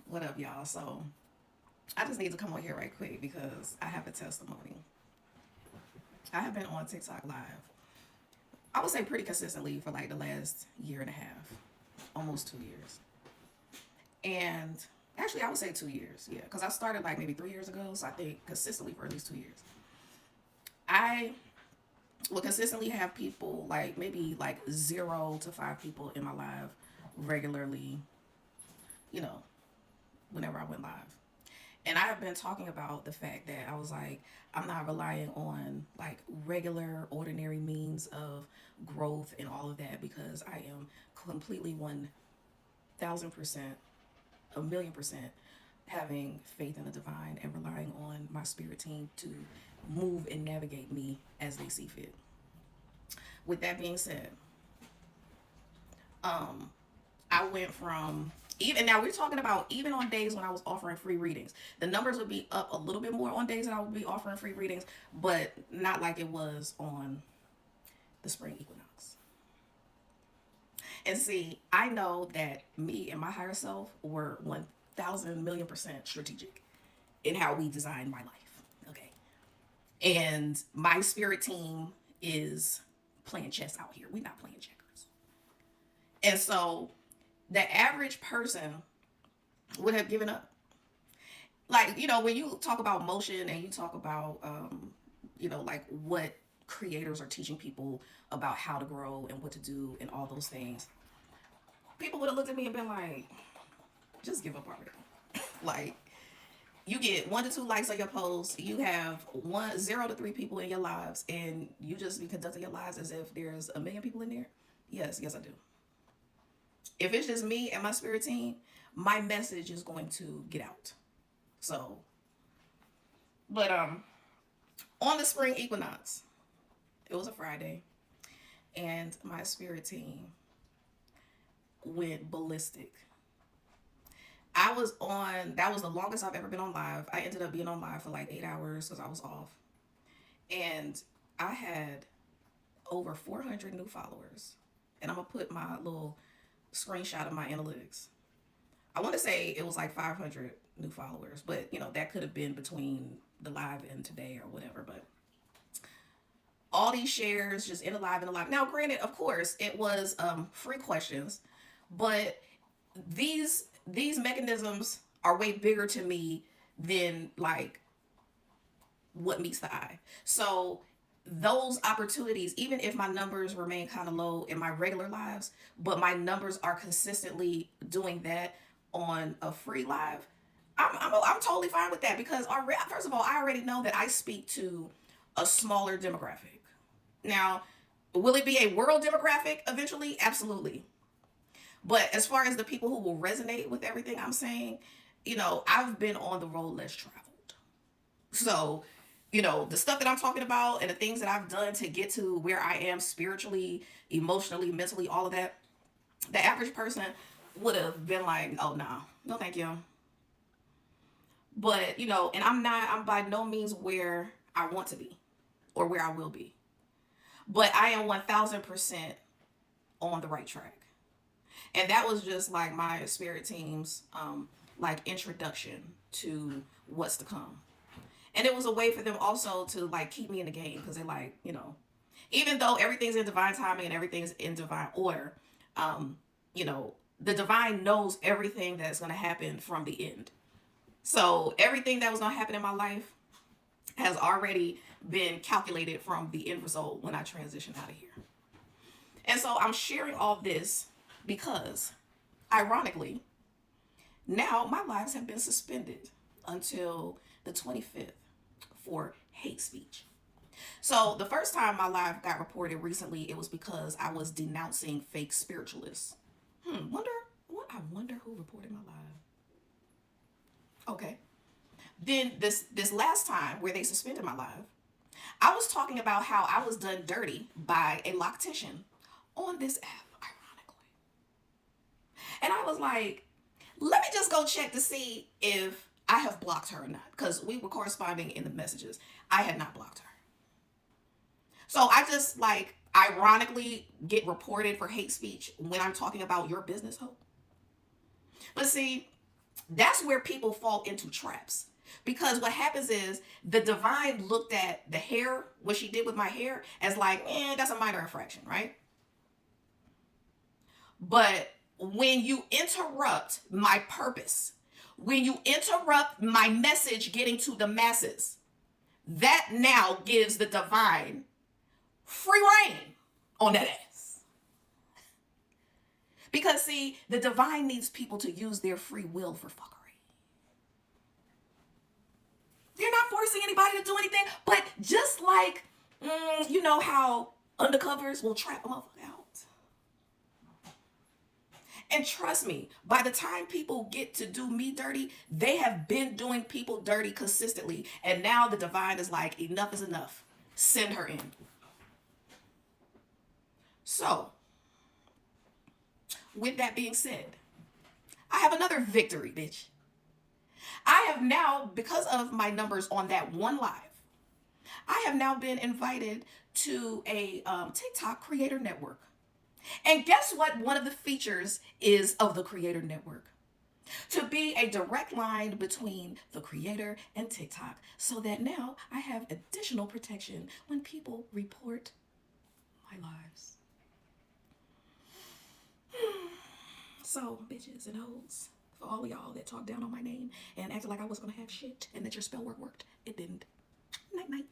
What up, y'all? So, I just need to come on here right quick because I have a testimony. I have been on TikTok Live, I would say pretty consistently for like the last year and a half, almost 2 years. And actually, I would say 2 years, yeah, because I started like maybe 3 years ago. So, I think consistently for at least 2 years. I will consistently have people like maybe like 0 to 5 people in my live regularly, you know, whenever I went live. And I have been talking about the fact that I was like, I'm not relying on like regular, ordinary means of growth and all of that because I am completely 1,000%, a million percent having faith in the divine and relying on my spirit team to move and navigate me as they see fit. With that being said, I went from even now we're talking about even on days when I was offering free readings. The numbers would be up a little bit more on days that I would be offering free readings, but not like it was on the spring equinox. And see, I know that me and my higher self were 1,000,000,000% strategic in how we design my life. Okay. And my spirit team is playing chess out here. We're not playing checkers. And so the average person would have given up. Like, when you talk about motion and you talk about, like what creators are teaching people about how to grow and what to do and all those things, people would have looked at me and been like, just give up already. Like, you get 1 to 2 likes on your post, you have 0 to 3 people in your lives, and you just be conducting your lives as if there's a million people in there. Yes, yes, I do. If it's just me and my spirit team, my message is going to get out. So, but on the spring equinox, it was a Friday, and my spirit team went ballistic. I was on, that was the longest I've ever been on live. I ended up being on live for like 8 hours because I was off. And I had over 400 new followers. And I'm going to put my little screenshot of my analytics. I want to say it was like 500 new followers, but that could have been between the live and today or whatever. But all these shares just in the live and the live. Now, granted, of course, it was free questions, but these mechanisms are way bigger to me than like what meets the eye. So those opportunities, even if my numbers remain kind of low in my regular lives, but my numbers are consistently doing that on a free live, I'm totally fine with that because first of all, I already know that I speak to a smaller demographic. Now, will it be a world demographic eventually? Absolutely. But as far as the people who will resonate with everything I'm saying, I've been on the road less traveled. So, the stuff that I'm talking about and the things that I've done to get to where I am spiritually, emotionally, mentally, all of that, the average person would have been like, oh, no, no, thank you. But, and I'm by no means where I want to be or where I will be. But I am 1,000% on the right track. And that was just like my spirit team's like introduction to what's to come. And it was a way for them also to like keep me in the game because they're like, even though everything's in divine timing and everything's in divine order, um, the divine knows everything that's going to happen from the end. So everything that was going to happen in my life has already been calculated from the end result when I transition out of here. And so I'm sharing all this because, ironically, now my lives have been suspended until the 25th for hate speech. So the first time my live got reported recently, it was because I was denouncing fake spiritualists. Wonder what? I wonder who reported my live. Okay. Then this last time where they suspended my live, I was talking about how I was done dirty by a loctician on this app, ironically. And I was like, let me just go check to see if I have blocked her or not. Because we were corresponding in the messages. I had not blocked her. So I just like ironically get reported for hate speech when I'm talking about your business, hope. But see, That's where people fall into traps. Because what happens is the divine looked at the hair, what she did with my hair, as like, that's a minor infraction, right? But when you interrupt my purpose, when you interrupt my message getting to the masses, that now gives the divine free reign on that ass. Because see, the divine needs people to use their free will for fuckery. They're not forcing anybody to do anything, but just like, you know how undercovers will trap a motherfucker out. And trust me, by the time people get to do me dirty, they have been doing people dirty consistently. And now the divine is like, enough is enough. Send her in. So, with that being said, I have another victory, bitch. I have now, because of my numbers on that one live, I have now been invited to a TikTok creator network. And guess what? One of the features is of the creator network to be a direct line between the creator and TikTok, so that now I have additional protection when people report my lives. So, bitches and hoes, for all of y'all that talked down on my name and acted like I was gonna have shit and that your spell work worked, it didn't. Night night.